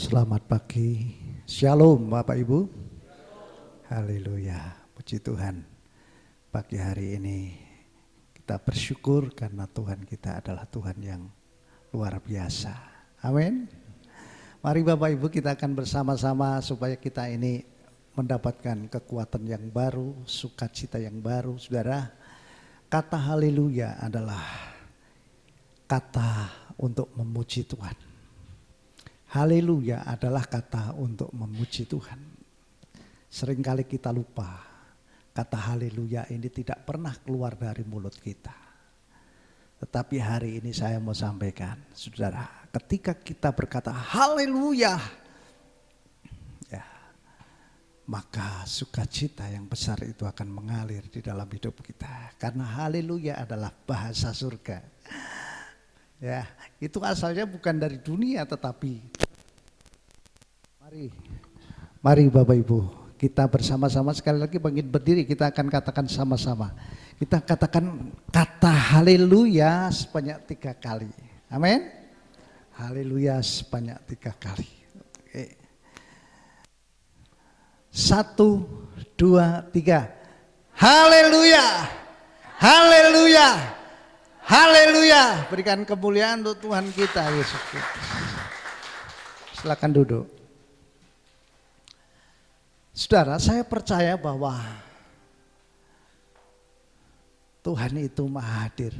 Selamat pagi, Shalom Bapak Ibu. Haleluya, puji Tuhan. Pagi hari ini kita bersyukur karena Tuhan kita adalah Tuhan yang luar biasa. Amin. Mari Bapak Ibu kita akan bersama-sama supaya kita ini mendapatkan kekuatan yang baru, sukacita yang baru. Saudara, kata haleluya adalah kata untuk memuji Tuhan. Haleluya adalah kata untuk memuji Tuhan. Seringkali kita lupa kata haleluya ini tidak pernah keluar dari mulut kita. Tetapi hari ini saya mau sampaikan, saudara, ketika kita berkata haleluya, ya, maka sukacita yang besar itu akan mengalir di dalam hidup kita. Karena haleluya adalah bahasa surga. Ya, itu asalnya bukan dari dunia, tetapi mari Bapak Ibu, kita bersama-sama sekali lagi bangkit berdiri, kita akan katakan sama-sama. Kita katakan kata haleluya sebanyak 3 kali. Amin. Haleluya sebanyak 3 kali. Oke. 1, 2, 3. Haleluya. Haleluya. Haleluya, berikan kemuliaan untuk Tuhan kita Yesus Kristus. Silakan duduk. Saudara, saya percaya bahwa Tuhan itu Maha Hadir.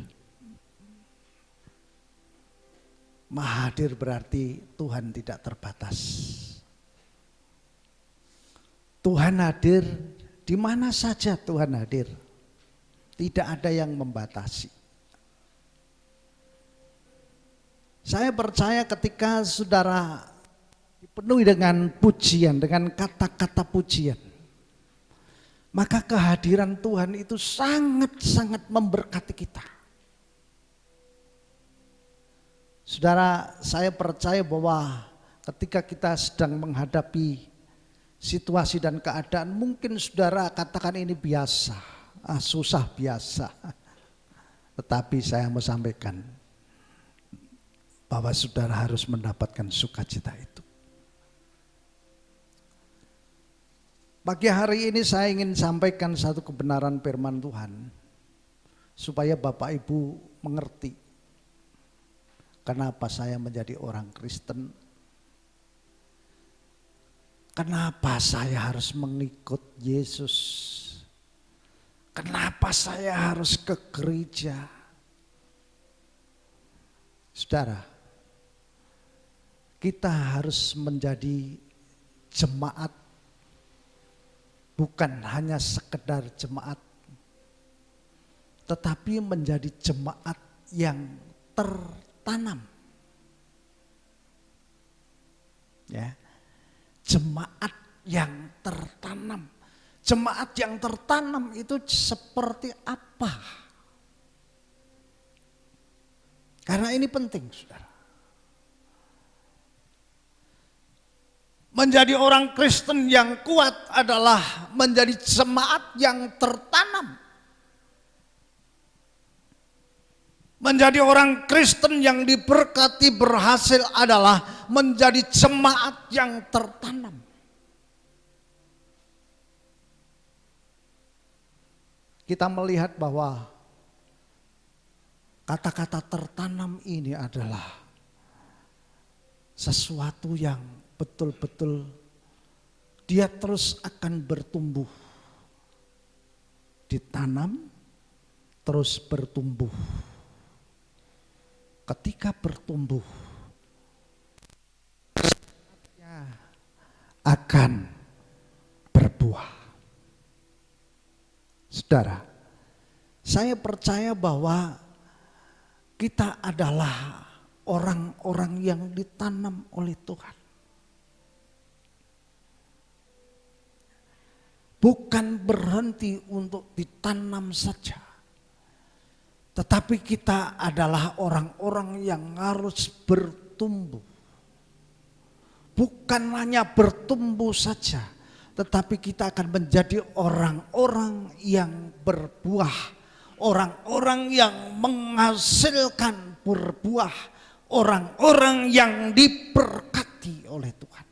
Maha Hadir berarti Tuhan tidak terbatas. Tuhan hadir di mana saja Tuhan hadir. Tidak ada yang membatasi. Saya percaya ketika saudara dipenuhi dengan pujian, dengan kata-kata pujian, maka kehadiran Tuhan itu sangat-sangat memberkati kita. Saudara, saya percaya bahwa ketika kita sedang menghadapi situasi dan keadaan, mungkin saudara katakan ini biasa, susah biasa. Tetapi saya mau sampaikan bahwa saudara harus mendapatkan sukacita itu. Pagi hari ini saya ingin sampaikan satu kebenaran firman Tuhan supaya Bapak Ibu mengerti kenapa saya menjadi orang Kristen, kenapa saya harus mengikut Yesus, kenapa saya harus ke gereja. Saudara, kita harus menjadi jemaat, bukan hanya sekedar jemaat, tetapi menjadi jemaat yang tertanam. Ya, jemaat yang tertanam. Jemaat yang tertanam itu seperti apa? Karena ini penting, saudara. Menjadi orang Kristen yang kuat adalah menjadi jemaat yang tertanam. Menjadi orang Kristen yang diberkati berhasil adalah menjadi jemaat yang tertanam. Kita melihat bahwa kata-kata tertanam ini adalah sesuatu yang betul-betul dia terus akan bertumbuh. Ditanam, terus bertumbuh. Ketika bertumbuh, akan berbuah. Saudara, saya percaya bahwa kita adalah orang-orang yang ditanam oleh Tuhan. Bukan berhenti untuk ditanam saja, tetapi kita adalah orang-orang yang harus bertumbuh. Bukan hanya bertumbuh saja, tetapi kita akan menjadi orang-orang yang berbuah, orang-orang yang menghasilkan berbuah, orang-orang yang diberkati. diberkati oleh Tuhan.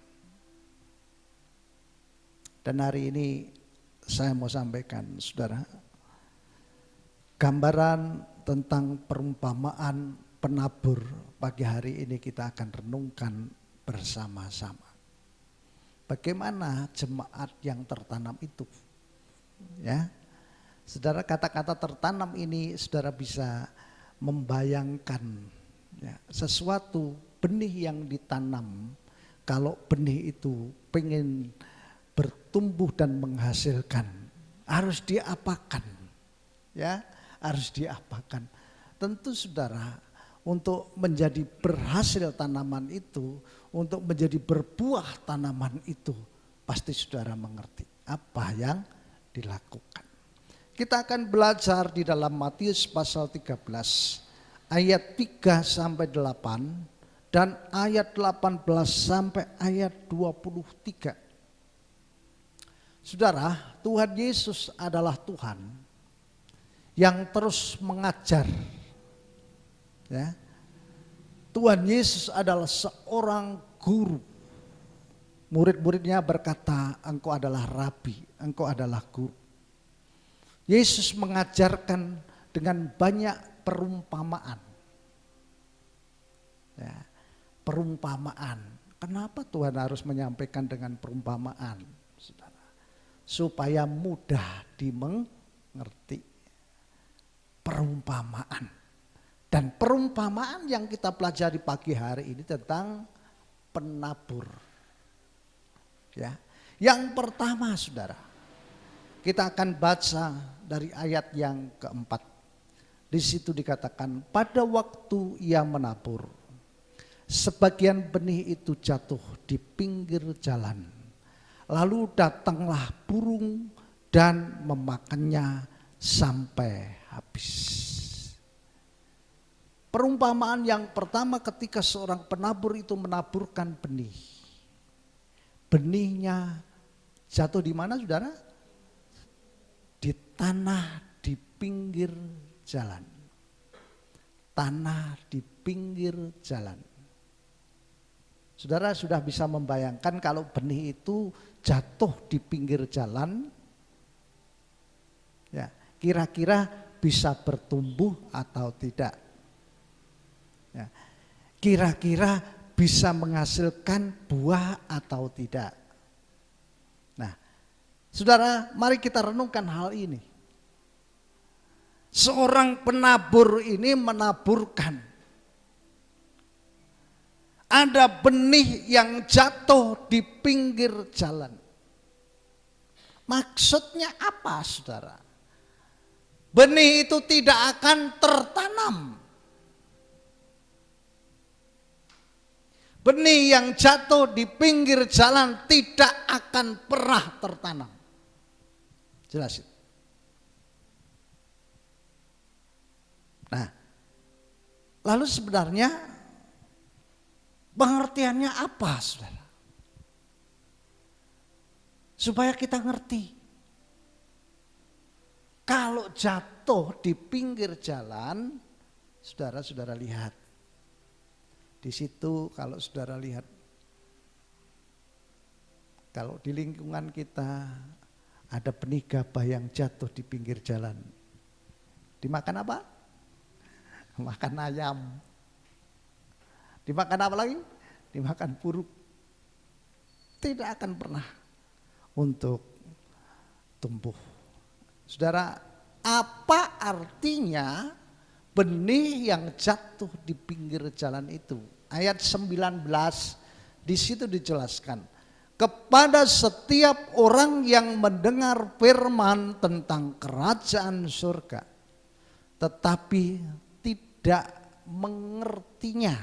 Dan hari ini saya mau sampaikan, saudara, gambaran tentang perumpamaan penabur. Pagi hari ini kita akan renungkan bersama-sama. Bagaimana jemaat yang tertanam itu? Ya, saudara, kata-kata tertanam ini saudara bisa membayangkan ya, sesuatu benih yang ditanam. Kalau benih itu pengen bertumbuh dan menghasilkan, harus diapakan? Ya, harus diapakan. Tentu saudara, untuk menjadi berhasil tanaman itu, untuk menjadi berbuah tanaman itu, pasti saudara mengerti apa yang dilakukan. Kita akan belajar di dalam Matius pasal 13 ayat 3 sampai 8 dan ayat 18 sampai ayat 23. Saudara, Tuhan Yesus adalah Tuhan yang terus mengajar. Ya. Tuhan Yesus adalah seorang guru. Murid-muridnya berkata, engkau adalah rabi, engkau adalah guru. Yesus mengajarkan dengan banyak perumpamaan. Ya, perumpamaan. Kenapa Tuhan harus menyampaikan dengan perumpamaan, saudara? Supaya mudah dimengerti. Perumpamaan. Dan perumpamaan yang kita pelajari pagi hari ini tentang penabur. Ya. Yang pertama, saudara, kita akan baca dari ayat yang keempat. Di situ dikatakan, pada waktu ia menabur, sebagian benih itu jatuh di pinggir jalan. Lalu datanglah burung dan memakannya sampai habis. Perumpamaan yang pertama ketika seorang penabur itu menaburkan benih. Benihnya jatuh di mana, saudara? Di tanah di pinggir jalan. Tanah di pinggir jalan. Saudara sudah bisa membayangkan kalau benih itu jatuh di pinggir jalan, ya, kira-kira bisa bertumbuh atau tidak? Ya, kira-kira bisa menghasilkan buah atau tidak? Nah, saudara, mari kita renungkan hal ini. Seorang penabur ini menaburkan. Ada benih yang jatuh di pinggir jalan. Maksudnya apa, saudara? Benih itu tidak akan tertanam. Benih yang jatuh di pinggir jalan tidak akan pernah tertanam. Jelasin. Nah, lalu sebenarnya pengertiannya apa, saudara? Supaya kita ngerti. Kalau jatuh di pinggir jalan, saudara-saudara lihat. Di situ kalau saudara lihat, kalau di lingkungan kita ada benih gabah yang jatuh di pinggir jalan. Dimakan apa? Makan ayam. Dimakan apa lagi? Dimakan burung. Tidak akan pernah untuk tumbuh. Saudara, apa artinya benih yang jatuh di pinggir jalan itu? Ayat 19 di situ dijelaskan. Kepada setiap orang yang mendengar firman tentang kerajaan surga, tetapi tidak mengertinya,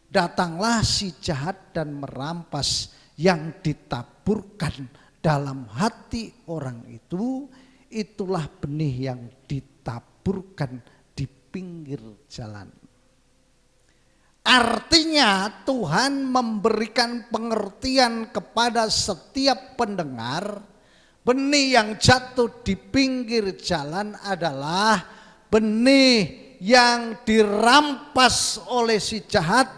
datanglah si jahat dan merampas yang ditaburkan dalam hati orang itu. Itulah benih yang ditaburkan di pinggir jalan. Artinya Tuhan memberikan pengertian kepada setiap pendengar, benih yang jatuh di pinggir jalan adalah benih yang dirampas oleh si jahat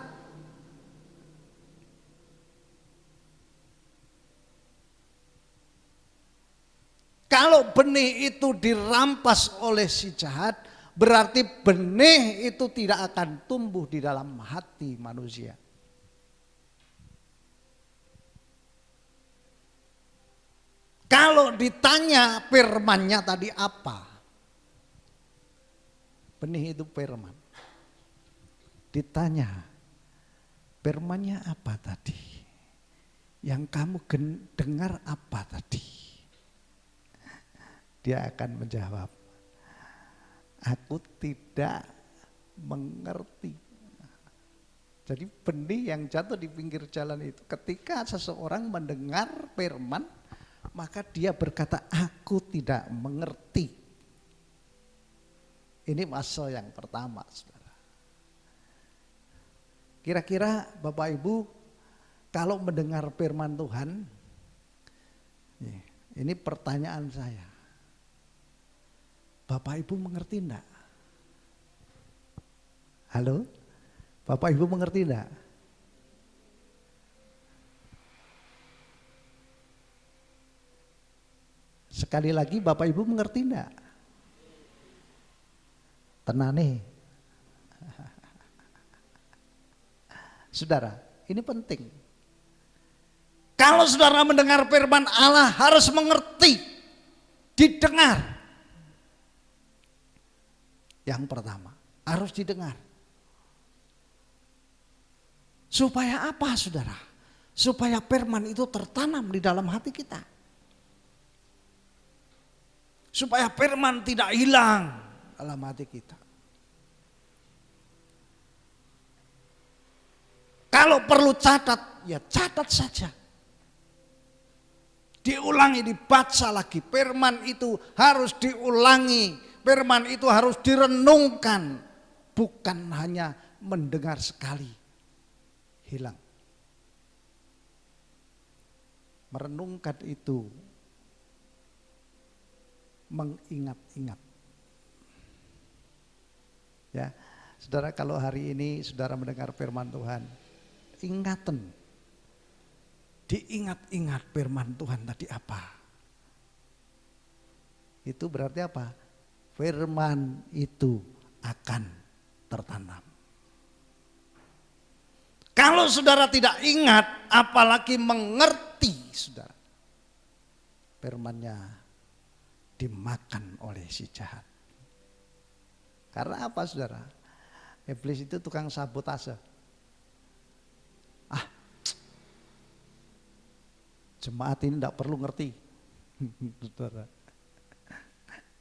Kalau benih itu dirampas oleh si jahat, berarti benih itu tidak akan tumbuh di dalam hati manusia. Kalau ditanya firmannya tadi apa? Benih itu firman. Ditanya firmannya apa tadi? Yang kamu dengar apa tadi? Dia akan menjawab, aku tidak mengerti. Jadi benih yang jatuh di pinggir jalan itu, ketika seseorang mendengar firman, maka dia berkata, aku tidak mengerti. Ini fase yang pertama, saudara. Kira-kira Bapak Ibu, kalau mendengar firman Tuhan, ini pertanyaan saya. Bapak Ibu mengerti enggak? Halo? Bapak Ibu mengerti enggak? Sekali lagi Bapak Ibu mengerti enggak? Tenane. Saudara, ini penting. Kalau saudara mendengar firman Allah harus mengerti, didengar. Yang pertama, harus didengar. Supaya apa, saudara? Supaya firman itu tertanam di dalam hati kita. Supaya firman tidak hilang dalam hati kita. Kalau perlu catat, ya catat saja. Diulangi, dibaca lagi. Firman itu harus diulangi. Firman itu harus direnungkan, bukan hanya mendengar sekali, hilang. Merenungkan itu mengingat-ingat. Ya, saudara, kalau hari ini saudara mendengar firman Tuhan, ingatan, diingat-ingat firman Tuhan tadi apa? Itu berarti apa? Firman itu akan tertanam. Kalau saudara tidak ingat, apalagi mengerti, saudara, firmannya dimakan oleh si jahat. Karena apa, saudara? Iblis itu tukang sabotase. Jemaat ini tidak perlu ngerti, saudara.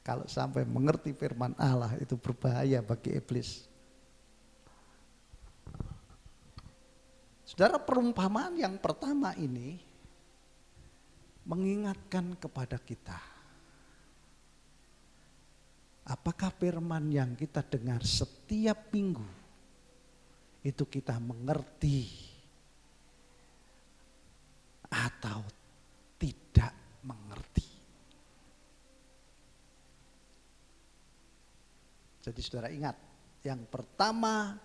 Kalau sampai mengerti firman Allah itu berbahaya bagi iblis. Saudara, perumpamaan yang pertama ini mengingatkan kepada kita. Apakah firman yang kita dengar setiap minggu itu kita mengerti atau tidak mengerti? Jadi saudara ingat, yang pertama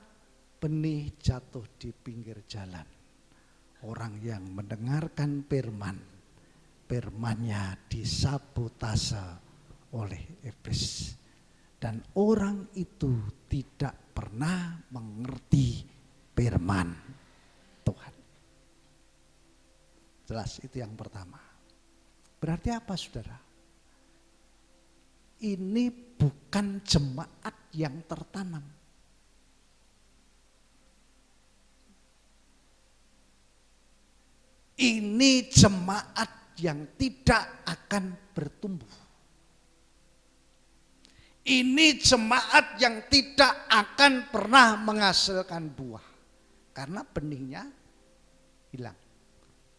benih jatuh di pinggir jalan. Orang yang mendengarkan firman, firmannya disabotase oleh iblis. Dan orang itu tidak pernah mengerti firman Tuhan. Jelas, itu yang pertama. Berarti apa, saudara? Ini bukan jemaat yang tertanam. Ini jemaat yang tidak akan bertumbuh. Ini jemaat yang tidak akan pernah menghasilkan buah. Karena benihnya hilang.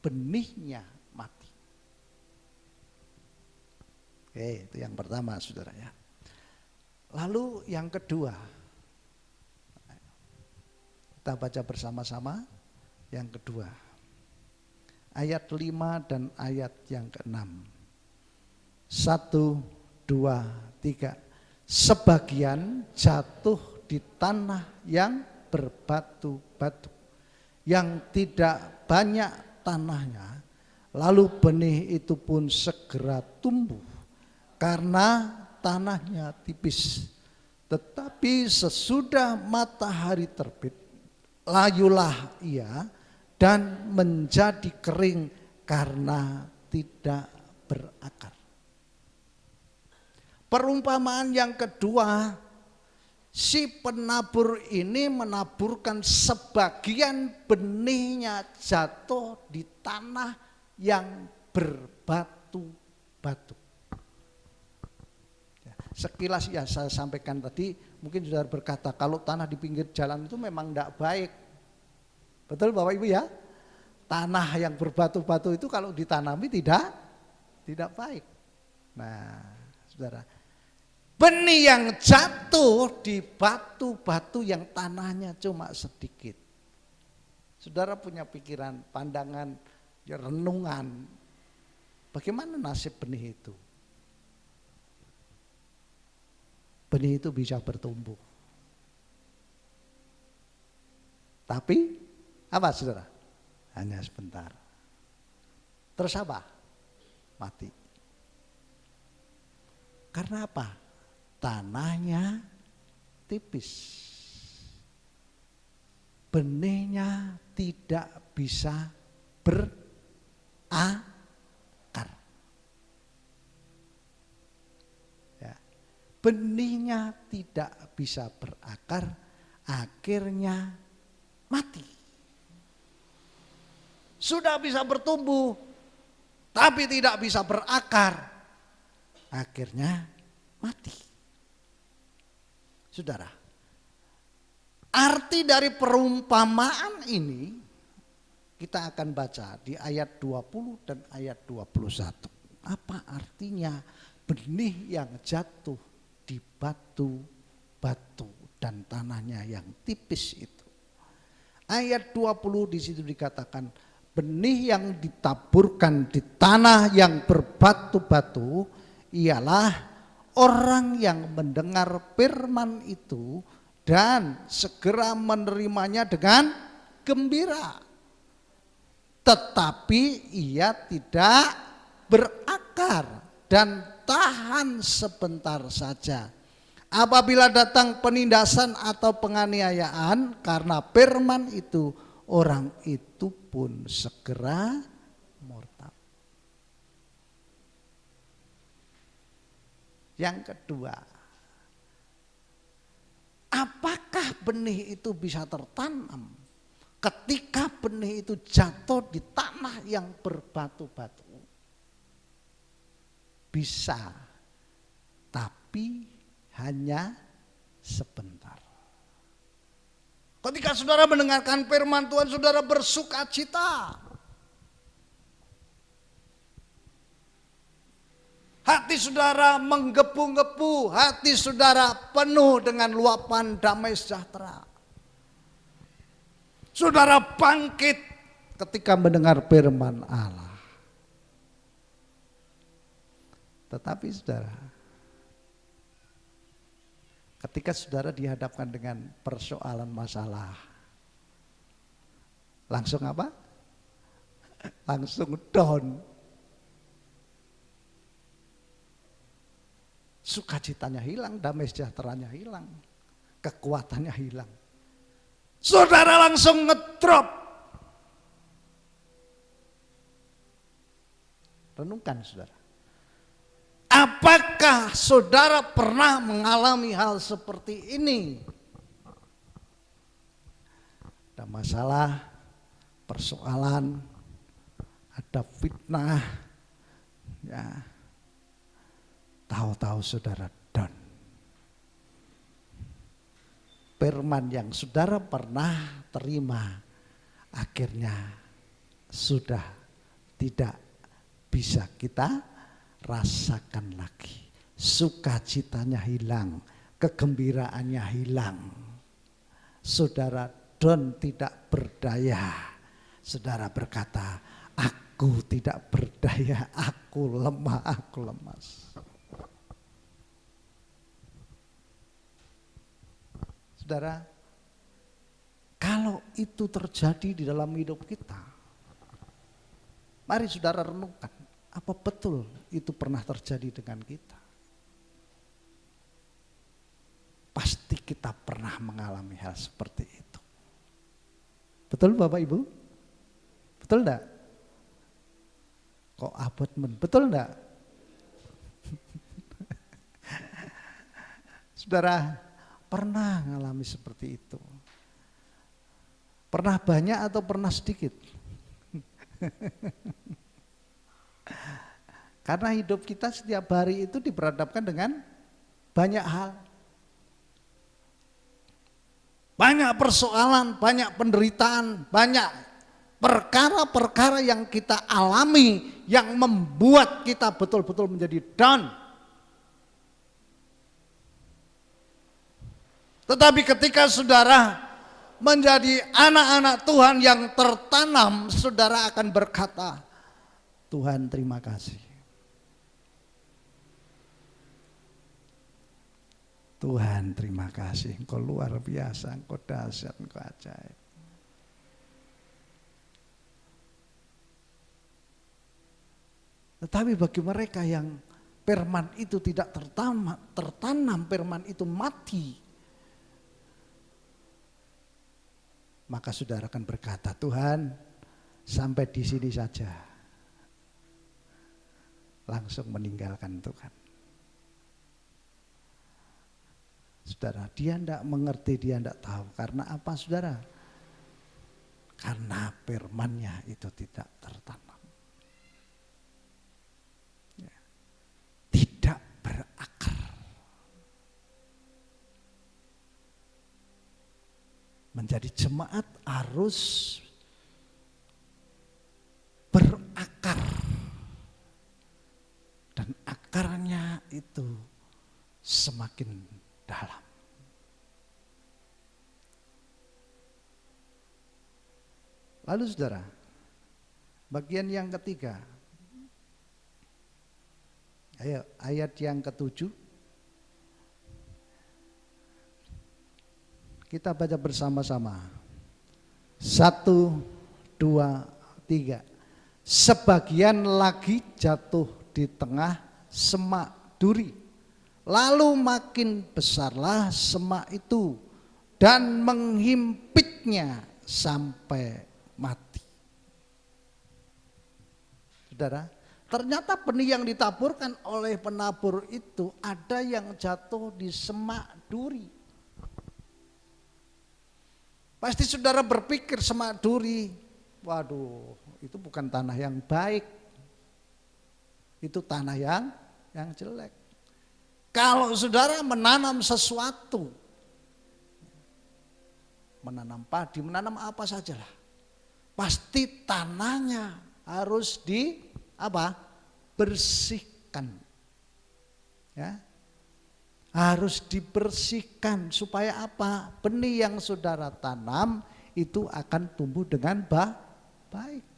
Benihnya mati. Oke, itu yang pertama, saudara ya. Lalu yang kedua, kita baca bersama-sama yang kedua. Ayat 5 dan ayat yang ke-6. 1, 2, 3. Sebagian jatuh di tanah yang berbatu-batu, yang tidak banyak tanahnya, lalu benih itu pun segera tumbuh karena tanahnya tipis. Tetapi sesudah matahari terbit, layulah ia dan menjadi kering karena tidak berakar. Perumpamaan yang kedua, si penabur ini menaburkan sebagian benihnya jatuh di tanah yang berbatu-batu. Sekilas ya saya sampaikan tadi, mungkin sudah berkata kalau tanah di pinggir jalan itu memang tidak baik. Betul Bapak Ibu ya? Tanah yang berbatu-batu itu kalau ditanami tidak baik. Nah, Saudara, benih yang jatuh di batu-batu yang tanahnya cuma sedikit. Saudara punya pikiran, pandangan, renungan, bagaimana nasib benih itu? Benih itu bisa bertumbuh. Tapi apa saudara? Hanya sebentar. Terus apa? Mati. Karena apa? Tanahnya tipis. Benihnya tidak bisa berakar. Benihnya tidak bisa berakar, akhirnya mati. Sudah bisa bertumbuh, tapi tidak bisa berakar, akhirnya mati. Saudara, arti dari perumpamaan ini kita akan baca di ayat 20 dan ayat 21. Apa artinya benih yang jatuh di batu-batu dan tanahnya yang tipis itu? Ayat 20 di situ dikatakan benih yang ditaburkan di tanah yang berbatu-batu ialah orang yang mendengar firman itu dan segera menerimanya dengan gembira. Tetapi ia tidak berakar dan tahan sebentar saja. Apabila datang penindasan atau penganiayaan karena firman itu, orang itu pun segera murtad. Yang kedua, apakah benih itu bisa tertanam ketika benih itu jatuh di tanah yang berbatu-batu? Bisa, tapi hanya sebentar. Ketika saudara mendengarkan firman Tuhan, saudara bersuka cita. Hati saudara menggebu-gebu, hati saudara penuh dengan luapan damai sejahtera. Saudara bangkit ketika mendengar firman Allah. Tetapi saudara, ketika saudara dihadapkan dengan persoalan masalah, langsung apa? Langsung down. Sukacitanya hilang, damai sejahteranya hilang, kekuatannya hilang. Saudara langsung ngedrop. Renungkan saudara. Apakah saudara pernah mengalami hal seperti ini? Ada masalah, persoalan, ada fitnah, ya. Tahu-tahu saudara down. Firman yang saudara pernah terima akhirnya sudah tidak bisa kita rasakan lagi. Sukacitanya hilang, kegembiraannya hilang. Saudara down, tidak berdaya. Saudara berkata, aku tidak berdaya, aku lemah, aku lemas. Saudara, kalau itu terjadi di dalam hidup kita, mari saudara renungkan, apa betul itu pernah terjadi dengan kita? kita pernah mengalami hal seperti itu. Betul Bapak Ibu? Betul enggak? Kok abot men? Betul enggak? Saudara, pernah mengalami seperti itu? Pernah banyak atau pernah sedikit? Karena hidup kita setiap hari itu diperhadapkan dengan banyak hal. Banyak persoalan, banyak penderitaan, banyak perkara-perkara yang kita alami yang membuat kita betul-betul menjadi down. Tetapi ketika saudara menjadi anak-anak Tuhan yang tertanam, saudara akan berkata, Tuhan terima kasih. Tuhan terima kasih, Engkau luar biasa, Engkau dahsyat, Engkau ajaib. Tetapi bagi mereka yang firman itu tidak tertanam, firman itu mati, maka saudara akan berkata, Tuhan sampai di sini saja. Langsung meninggalkan Tuhan. Saudara, dia tidak mengerti, dia tidak tahu. Karena apa saudara? Karena firman-Nya itu tidak tertanam. Ya. Tidak berakar. Menjadi jemaat harus berakar. Dan akarnya itu semakin dalam. Lalu saudara, bagian yang ketiga, ayo ayat yang ke-7, kita baca bersama-sama. 1, 2, 3. Sebagian lagi jatuh di tengah semak duri. Lalu makin besarlah semak itu dan menghimpitnya sampai mati. Saudara, ternyata benih yang ditaburkan oleh penabur itu ada yang jatuh di semak duri. Pasti saudara berpikir semak duri, waduh itu bukan tanah yang baik. Itu tanah yang jelek. Kalau saudara menanam sesuatu, menanam padi, menanam apa sajalah, pasti tanahnya harus bersihkan. Ya. Harus dibersihkan supaya apa? Benih yang saudara tanam itu akan tumbuh dengan baik.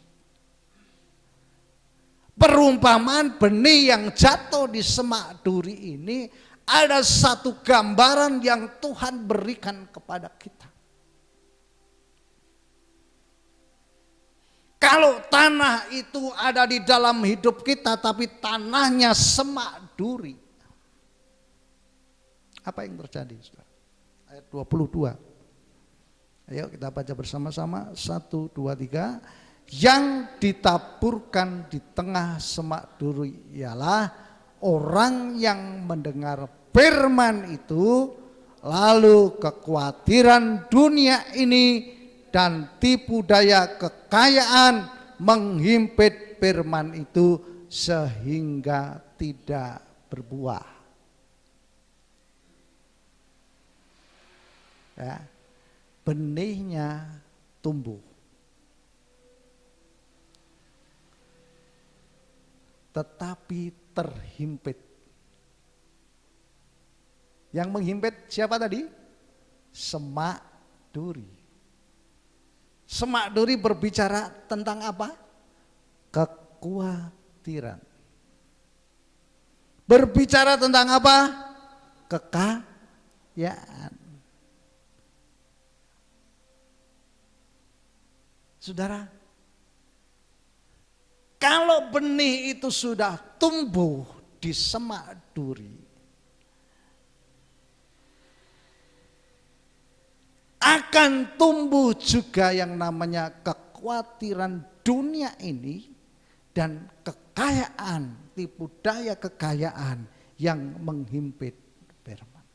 Perumpamaan benih yang jatuh di semak duri ini ada satu gambaran yang Tuhan berikan kepada kita. Kalau tanah itu ada di dalam hidup kita tapi tanahnya semak duri, apa yang terjadi? Ayat 22. Ayo kita baca bersama-sama. 1, 2, 3. Yang ditaburkan di tengah semak duri ialah orang yang mendengar firman itu, lalu kekhawatiran dunia ini dan tipu daya kekayaan menghimpit firman itu sehingga tidak berbuah. Ya, benihnya tumbuh. Tetapi terhimpit. Yang menghimpit siapa tadi? Semak duri. Semak duri berbicara tentang apa? Kekhawatiran. Berbicara tentang apa? Kekayaan. Saudara, kalau benih itu sudah tumbuh di semak duri, akan tumbuh juga yang namanya kekhawatiran dunia ini dan kekayaan, tipu daya kekayaan yang menghimpit firman.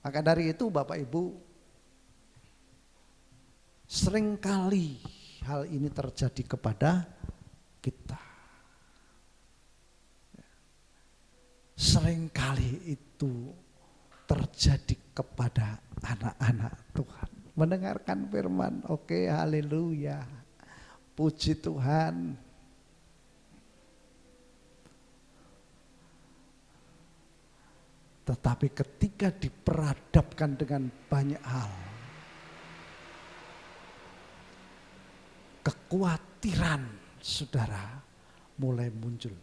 Maka dari itu Bapak Ibu, seringkali hal ini terjadi kepada kita. Seringkali itu terjadi kepada anak-anak Tuhan. Mendengarkan firman, oke, haleluya, puji Tuhan. Tetapi ketika diperadabkan dengan banyak hal, kekhawatiran saudara mulai muncul.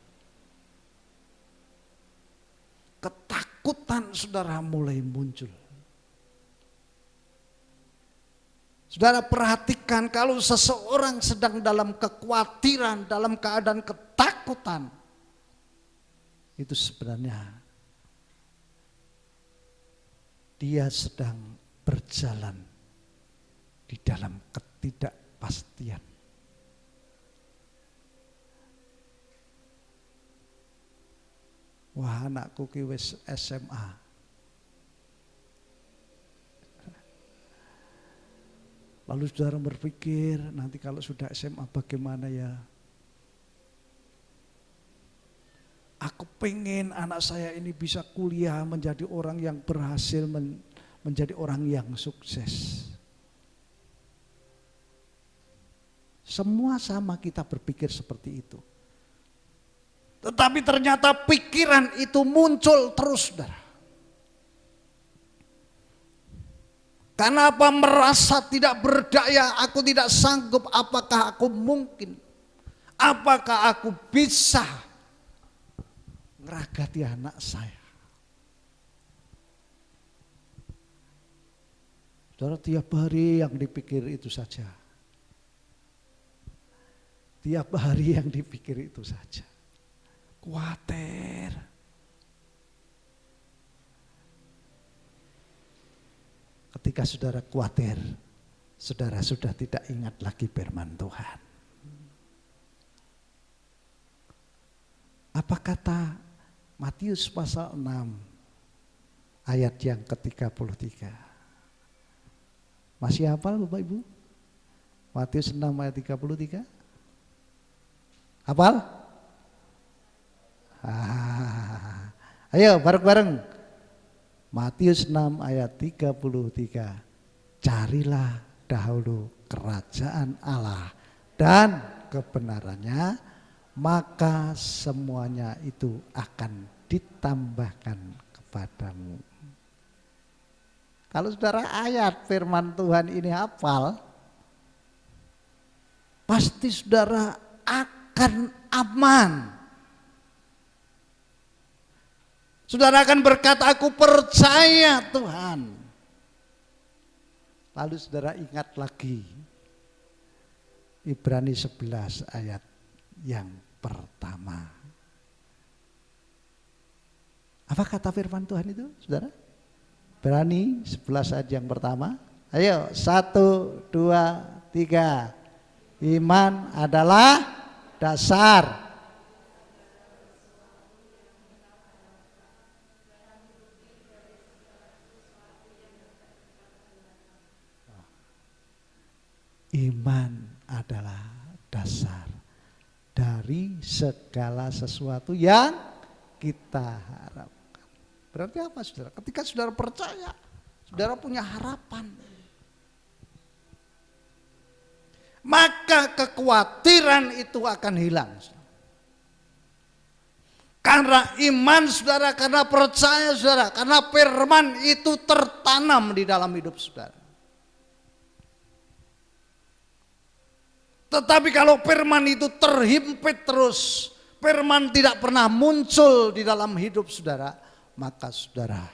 Ketakutan saudara mulai muncul. Saudara perhatikan, kalau seseorang sedang dalam kekhawatiran, dalam keadaan ketakutan, itu sebenarnya dia sedang berjalan di dalam ketidakpastian. Wah, anakku ki wis SMA. Lalu saudara berpikir, nanti kalau sudah SMA bagaimana ya? Aku pengen anak saya ini bisa kuliah menjadi orang yang berhasil, menjadi orang yang sukses. Semua sama kita berpikir seperti itu. Tetapi ternyata pikiran itu muncul terus, saudara. Kenapa merasa tidak berdaya, aku tidak sanggup, apakah aku mungkin? Apakah aku bisa ngeragati anak saya? Saudara, tiap hari yang dipikir itu saja. Tiap hari yang dipikir itu saja. Khawatir. Ketika saudara khawatir, saudara sudah tidak ingat lagi firman Tuhan. Apa kata Matius pasal 6 ayat yang ke-33? Masih hafal Bapak Ibu? Matius 6 ayat 33? Hafal? Ayo bareng-bareng. Matius 6 ayat 33. Carilah dahulu kerajaan Allah dan kebenarannya, maka semuanya itu akan ditambahkan kepadamu. Kalau saudara ayat firman Tuhan ini hafal, pasti saudara akan aman. Saudara akan berkata, aku percaya Tuhan. Lalu saudara ingat lagi Ibrani 11 ayat yang pertama. Apa kata firman Tuhan itu, saudara? Ibrani 11 ayat yang pertama. Ayo, 1, 2, 3. Iman adalah dasar. Iman adalah dasar dari segala sesuatu yang kita harapkan. Berarti apa saudara? Ketika saudara percaya, saudara punya harapan. Maka kekhawatiran itu akan hilang. Karena iman saudara, karena percaya saudara, karena firman itu tertanam di dalam hidup saudara. Tetapi kalau firman itu terhimpit terus, firman tidak pernah muncul di dalam hidup saudara, maka saudara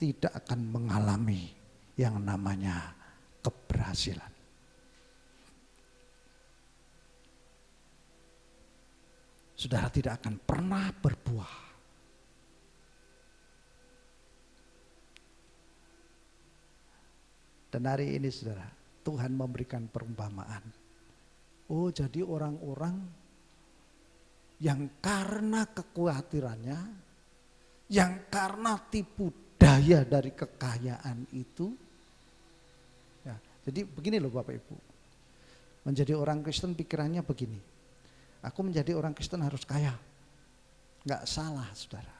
tidak akan mengalami yang namanya keberhasilan. Saudara tidak akan pernah berbuah. Dan hari ini saudara, Tuhan memberikan perumpamaan. Oh, jadi orang-orang yang karena kekhawatirannya, yang karena tipu daya dari kekayaan itu, ya, jadi begini loh Bapak Ibu, menjadi orang Kristen pikirannya begini, aku menjadi orang Kristen harus kaya. Enggak salah saudara,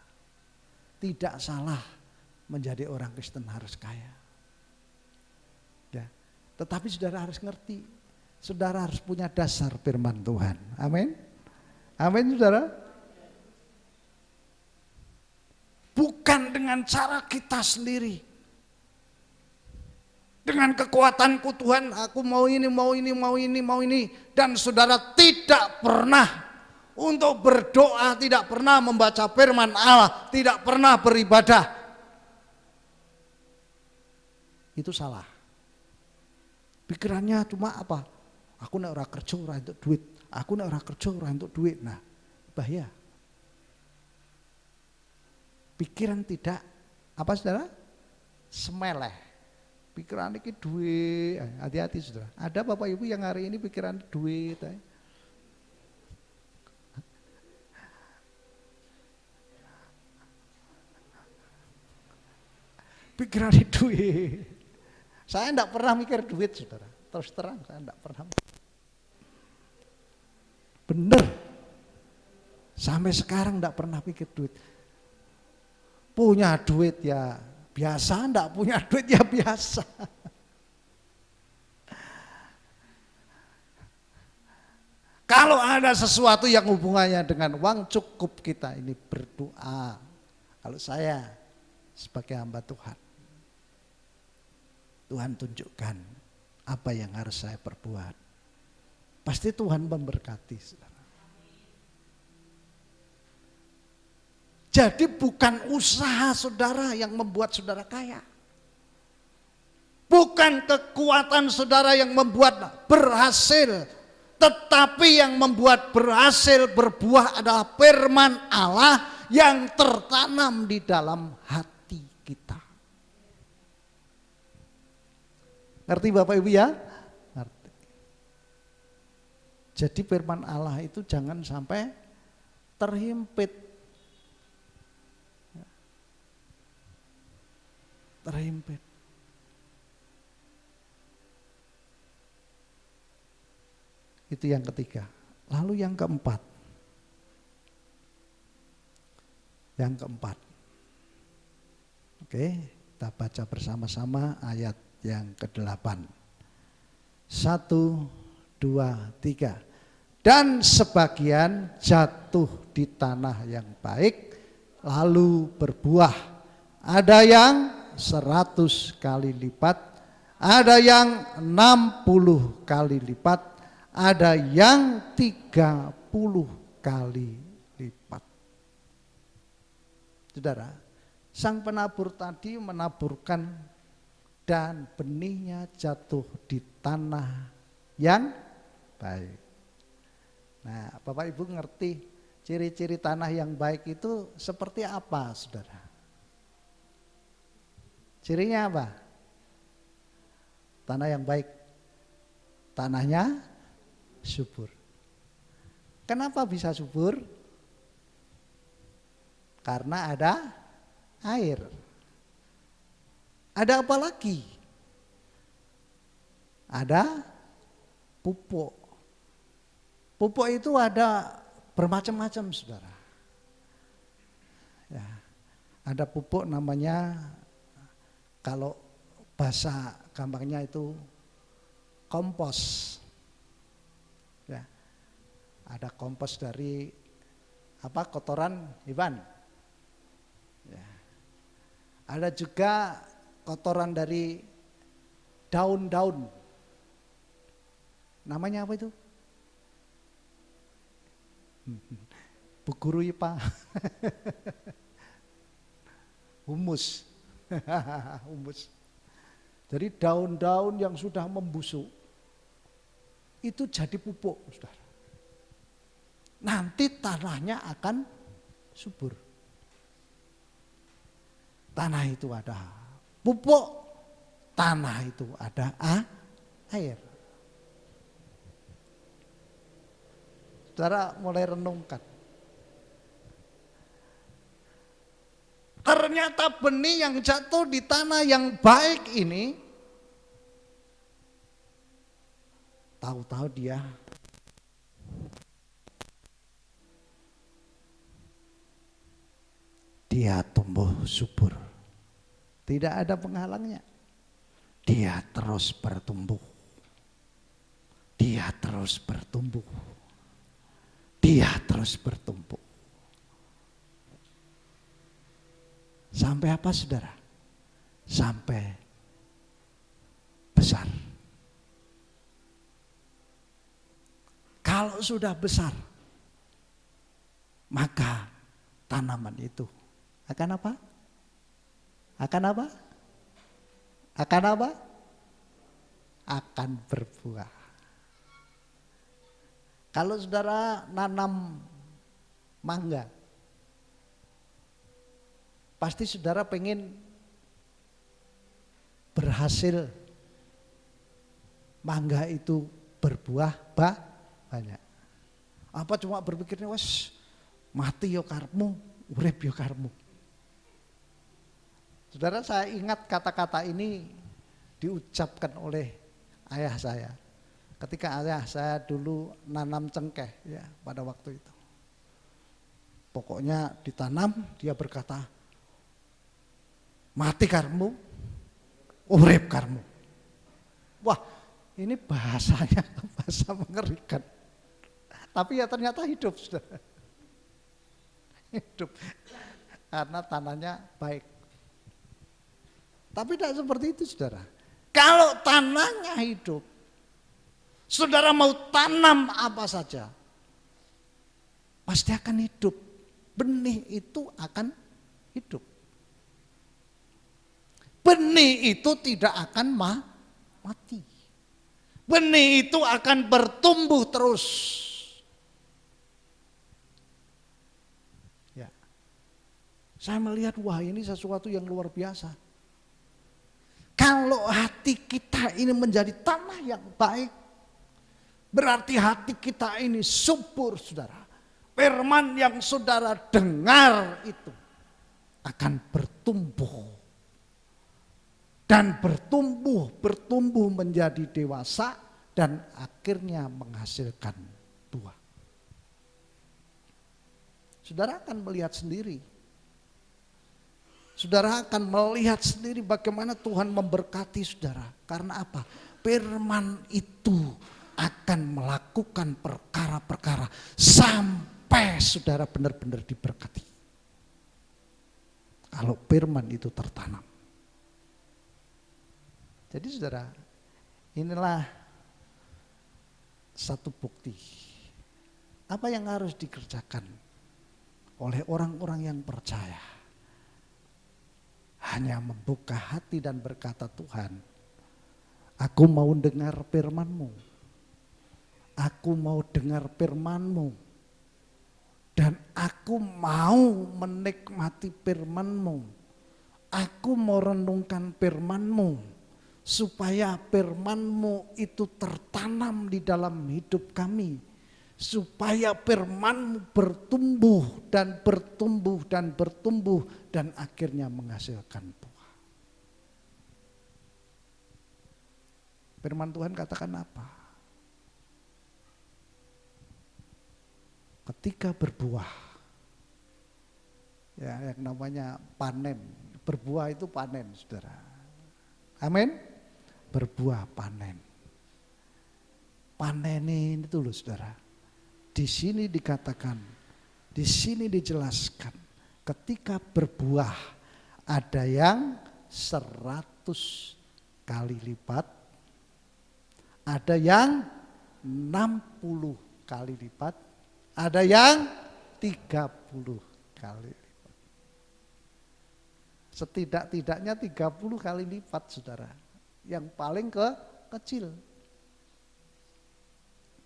tidak salah menjadi orang Kristen harus kaya. Ya, tetapi saudara harus ngerti, saudara harus punya dasar firman Tuhan. Amin. Amin saudara. Bukan dengan cara kita sendiri. Dengan kekuatanku Tuhan, aku mau ini, mau ini, mau ini, mau ini. Dan saudara tidak pernah untuk berdoa, tidak pernah membaca firman Allah, tidak pernah beribadah. Itu salah. Pikirannya cuma apa? Aku nek ora kerja ora entuk duit. Aku nek ora kerja ora entuk duit. Nah, bahaya. Pikiran tidak apa saudara? Semeleh. Pikiran ini duit. Hati-hati saudara. Ada Bapak Ibu yang hari ini pikiran duit. Pikiran duit. Saya enggak pernah mikir duit saudara. Terus terang saya enggak pernah. Bener. Sampai sekarang enggak pernah pikir duit. Punya duit ya biasa, enggak punya duit ya biasa. Kalau ada sesuatu yang hubungannya dengan uang, cukup kita ini berdoa. Kalau saya sebagai hamba Tuhan, Tuhan tunjukkan apa yang harus saya perbuat. Pasti Tuhan memberkati saudara. Jadi bukan usaha saudara yang membuat saudara kaya. Bukan kekuatan saudara yang membuat berhasil. Tetapi yang membuat berhasil berbuah adalah firman Allah yang tertanam di dalam hati kita. Ngerti Bapak Ibu ya? Ngerti. Jadi firman Allah itu jangan sampai terhimpit. Terhimpit. Itu yang ketiga. Lalu yang keempat. Yang keempat. Oke, kita baca bersama-sama ayat yang ke-8. 1, 2, 3. Dan sebagian jatuh di tanah yang baik lalu berbuah. Ada yang 100 kali lipat, ada yang 60 kali lipat, ada yang 30 kali lipat. Saudara, sang penabur tadi menaburkan dan benihnya jatuh di tanah yang baik. Nah, Bapak Ibu ngerti ciri-ciri tanah yang baik itu seperti apa, saudara? Cirinya apa? Tanah yang baik, tanahnya subur. Kenapa bisa subur? Karena ada air. Ada apa lagi? Ada pupuk. Pupuk itu ada bermacam-macam saudara. Ya, ada pupuk namanya, kalau bahasa gampangnya itu kompos. Ya, ada kompos dari apa, kotoran hewan. Ya. Ada juga kotoran dari daun-daun. Namanya apa itu? Bu Guru IPA. Humus. Humus. Jadi daun-daun yang sudah membusuk itu jadi pupuk, saudara. Nanti tanahnya akan subur. Tanah itu ada pupuk, tanah itu ada air. Saudara mulai renungkan. Ternyata benih yang jatuh di tanah yang baik ini, tahu-tahu dia tumbuh subur. Tidak ada penghalangnya. Dia terus bertumbuh. Dia terus bertumbuh. Dia terus bertumbuh. Sampai apa saudara? Sampai besar. Kalau sudah besar, maka tanaman itu akan apa? Akan apa? Akan apa? Akan berbuah. Kalau saudara nanam mangga, pasti saudara pengen berhasil mangga itu berbuah banyak. Apa cuma berpikirnya wes mati yo karepmu, urip yo karepmu. Saudara, saya ingat kata-kata ini diucapkan oleh ayah saya. Ketika ayah saya dulu nanam cengkeh ya pada waktu itu. Pokoknya ditanam, dia berkata, mati karmu, urip karmu. Wah, ini bahasanya bahasa mengerikan. Tapi ya ternyata hidup, saudara. Hidup. Karena tanahnya baik. Tapi tidak seperti itu, saudara. Kalau tanahnya hidup, saudara mau tanam apa saja, pasti akan hidup. Benih itu akan hidup. Benih itu tidak akan mati. Benih itu akan bertumbuh terus. Ya. Saya melihat wah ini sesuatu yang luar biasa. Kalau hati kita ini menjadi tanah yang baik, berarti hati kita ini subur, saudara. Firman yang saudara dengar itu akan bertumbuh. Dan bertumbuh menjadi dewasa dan akhirnya menghasilkan buah. Saudara akan melihat sendiri. Saudara akan melihat sendiri bagaimana Tuhan memberkati saudara. Karena apa? Firman itu akan melakukan perkara-perkara sampai saudara benar-benar diberkati. Kalau firman itu tertanam. Jadi saudara, inilah satu bukti. Apa yang harus dikerjakan oleh orang-orang yang percaya? Hanya membuka hati dan berkata, Tuhan, aku mau dengar firman-Mu. Aku mau dengar firman-Mu. Dan aku mau menikmati firman-Mu. Aku mau renungkan firman-Mu. Supaya firman-Mu itu tertanam di dalam hidup kami. Supaya firman-Mu bertumbuh dan bertumbuh dan bertumbuh dan akhirnya menghasilkan buah. Firman Tuhan katakan apa? Ketika berbuah, ya yang namanya panen, berbuah itu panen, saudara. Amin. Berbuah panen. Panenin itu loh, saudara. Di sini dikatakan, di sini dijelaskan, ketika berbuah ada yang 100 kali lipat, ada yang 60 kali lipat, ada yang 30 kali lipat. Setidak-tidaknya 30 kali lipat, saudara. Yang paling kecil.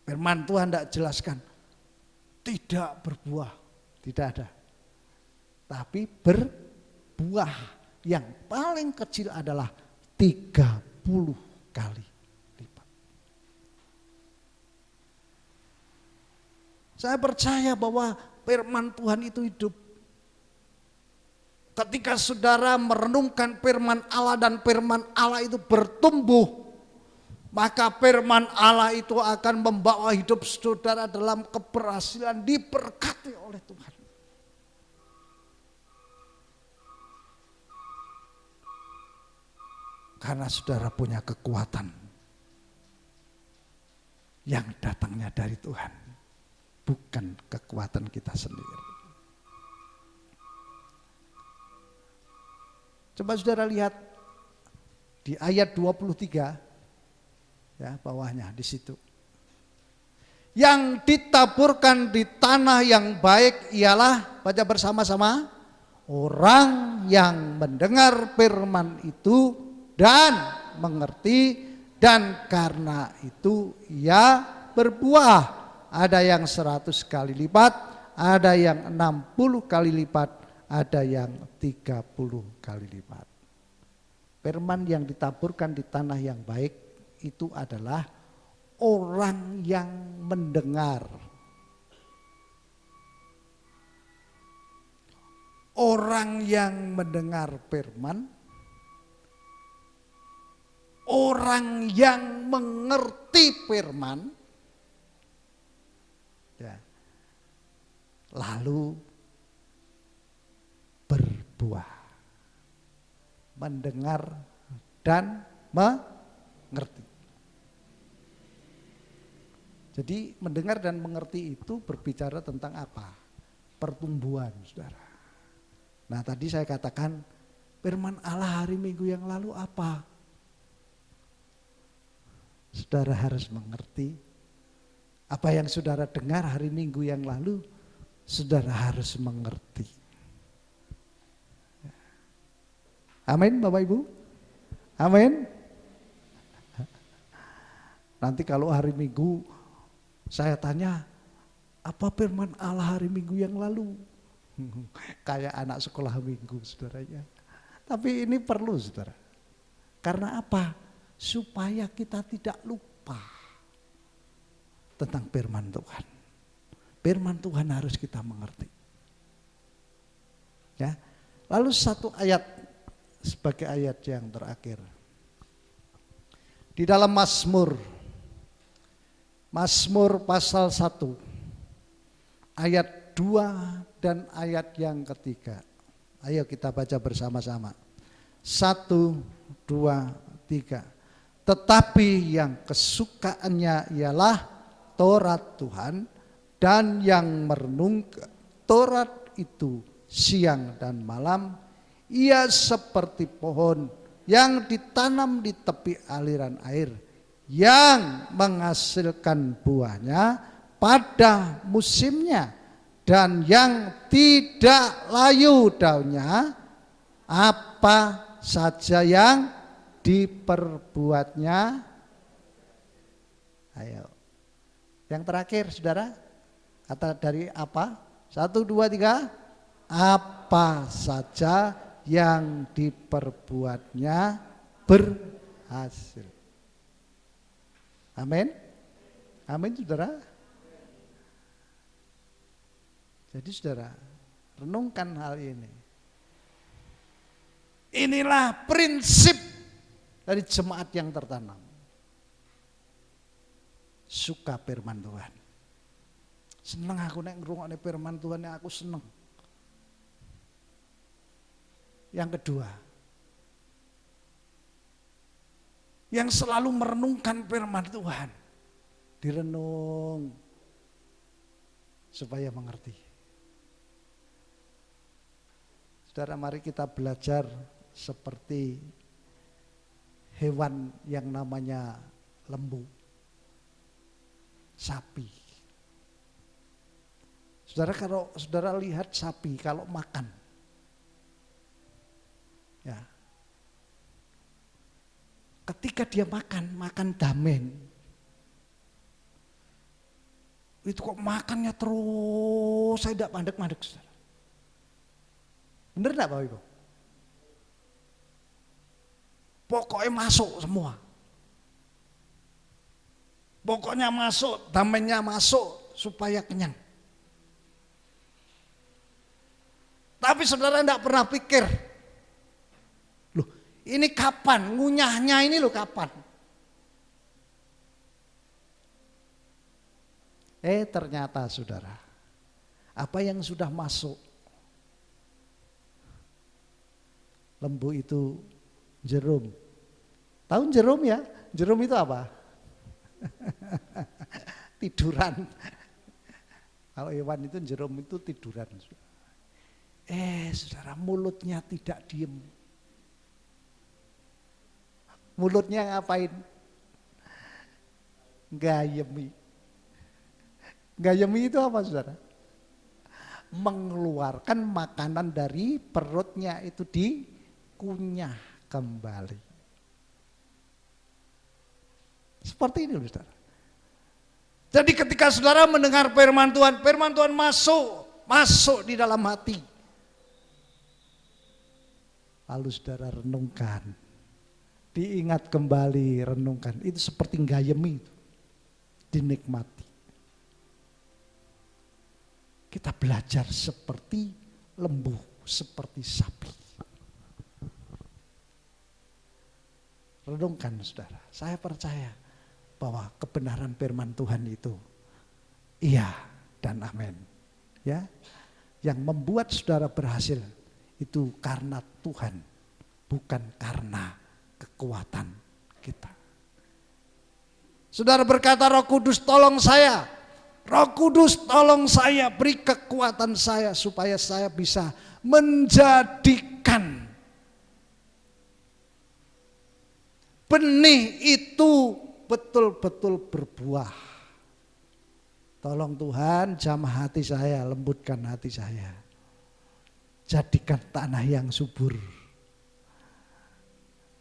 Firman Tuhan tidak jelaskan. Tidak berbuah, tidak ada. Tapi berbuah yang paling kecil adalah 30 30 kali lipat. Saya percaya bahwa firman Tuhan itu hidup. Ketika saudara merenungkan firman Allah dan firman Allah itu bertumbuh, maka firman Allah itu akan membawa hidup saudara dalam keberhasilan, diberkati oleh Tuhan. Karena saudara punya kekuatan yang datangnya dari Tuhan, bukan kekuatan kita sendiri. Coba saudara lihat di ayat 23, ya bawahnya di situ. Yang ditaburkan di tanah yang baik ialah, baca bersama-sama, orang yang mendengar firman itu dan mengerti, dan karena itu ia berbuah. Ada yang 100 kali lipat, ada yang 60 kali lipat, ada yang 30 kali lipat. Firman yang ditaburkan di tanah yang baik itu adalah orang yang mendengar. Orang yang mendengar firman, orang yang mengerti firman, ya, lalu berbuah. Mendengar dan mengerti. Jadi mendengar dan mengerti itu berbicara tentang apa? Pertumbuhan, saudara. Nah tadi saya katakan firman Allah hari Minggu yang lalu apa? Saudara harus mengerti. Apa yang saudara dengar hari Minggu yang lalu, saudara harus mengerti. Amin Bapak Ibu. Amin. Nanti kalau hari Minggu saya tanya, apa firman Allah hari Minggu yang lalu? Kayak anak sekolah minggu saudaranya. Tapi ini perlu saudara. Karena apa? Supaya kita tidak lupa tentang firman Tuhan. Firman Tuhan harus kita mengerti. Ya. Lalu satu ayat sebagai ayat yang terakhir. Di dalam Mazmur pasal 1 ayat 2 dan ayat yang ketiga. Ayo kita baca bersama-sama. 1, 2, 3. Tetapi yang kesukaannya ialah Taurat Tuhan, dan yang merenungkan Taurat itu siang dan malam, ia seperti pohon yang ditanam di tepi aliran air, yang menghasilkan buahnya pada musimnya, dan yang tidak layu daunnya. Apa saja yang diperbuatnya. Ayo. Yang terakhir saudara, kata dari apa? 1, 2, 3. Apa saja yang diperbuatnya berhasil. Amin. Amin saudara. Jadi saudara, renungkan hal ini. Inilah prinsip dari jemaat yang tertanam. Suka firman Tuhan. Seneng aku nek ngrungokne firman Tuhan, aku seneng. Yang kedua, yang selalu merenungkan firman Tuhan, direnung supaya mengerti. Saudara, mari kita belajar seperti hewan yang namanya lembu, sapi. Saudara, kalau saudara lihat sapi kalau makan, ya, ketika dia makan damen, itu kok makannya terus, saya tidak mandek-mandek, saudara. Benar tidak Bapak Ibu? Pokoknya masuk semua. Pokoknya masuk, damennya masuk supaya kenyang. Tapi saudara tidak pernah pikir, loh ini kapan, ngunyahnya ini loh kapan. Ternyata saudara, apa yang sudah masuk, lembu itu jerum. Tahu jerum ya? Jerum itu apa? Tiduran. Kalau hewan itu jerum itu tiduran. Saudara, mulutnya tidak diem. Mulutnya ngapain? Gayemi. Gayemi itu apa saudara? Mengeluarkan makanan dari perutnya itu dikunyah kembali. Seperti ini saudara. Jadi ketika saudara mendengar firman Tuhan masuk di dalam hati. Lalu saudara renungkan, diingat kembali, renungkan. Itu seperti gayemi itu, dinikmati. Kita belajar seperti lembu, seperti sapi. Renungkan saudara, saya percaya bahwa kebenaran firman Tuhan itu iya dan amin. Ya, yang membuat saudara berhasil itu karena Tuhan, bukan karena kekuatan kita. Saudara berkata, Roh Kudus tolong saya. Roh Kudus tolong saya, beri kekuatan saya supaya saya bisa menjadikan benih itu betul-betul berbuah. Tolong Tuhan, jamah hati saya, lembutkan hati saya. Jadikan tanah yang subur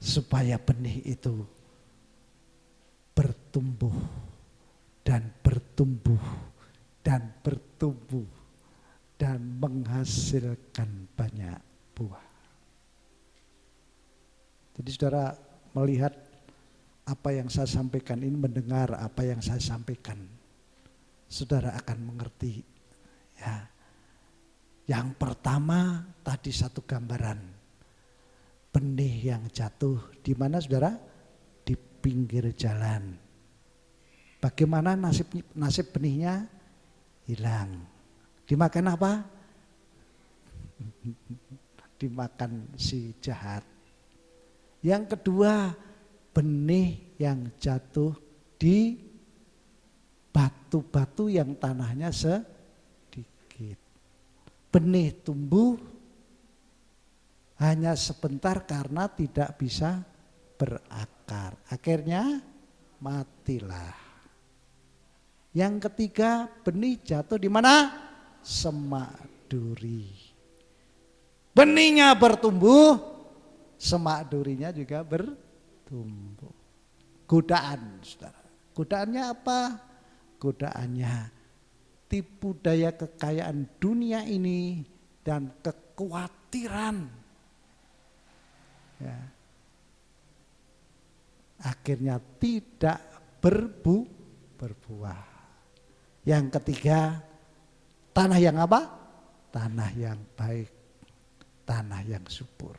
supaya benih itu bertumbuh dan bertumbuh dan bertumbuh dan menghasilkan banyak buah. Jadi saudara melihat apa yang saya sampaikan ini, mendengar apa yang saya sampaikan, saudara akan mengerti ya. Yang pertama tadi satu gambaran benih yang jatuh di mana saudara? Di pinggir jalan. Bagaimana nasib benihnya? Hilang. Dimakan apa? Dimakan si jahat. Yang kedua, benih yang jatuh di batu-batu yang tanahnya sedikit. Benih tumbuh hanya sebentar karena tidak bisa berakar. Akhirnya matilah. Yang ketiga, benih jatuh di mana? Semak duri. Benihnya bertumbuh, semak durinya juga bertumbuh. Godaan, saudara. Godaannya apa? Godaannya tipu daya kekayaan dunia ini dan kekhawatiran. Ya. Akhirnya tidak berbuah. Yang ketiga, tanah yang apa? Tanah yang baik, tanah yang subur.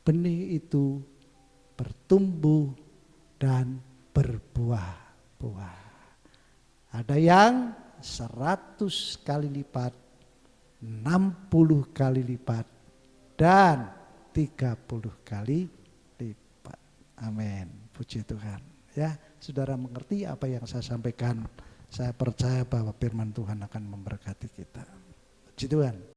Benih itu bertumbuh dan berbuah-buah. Ada yang 100 kali lipat, 60 kali lipat, dan 30 kali lipat. Amin. Puji Tuhan. Ya, saudara mengerti apa yang saya sampaikan. Saya percaya bahwa firman Tuhan akan memberkati kita. Puji Tuhan.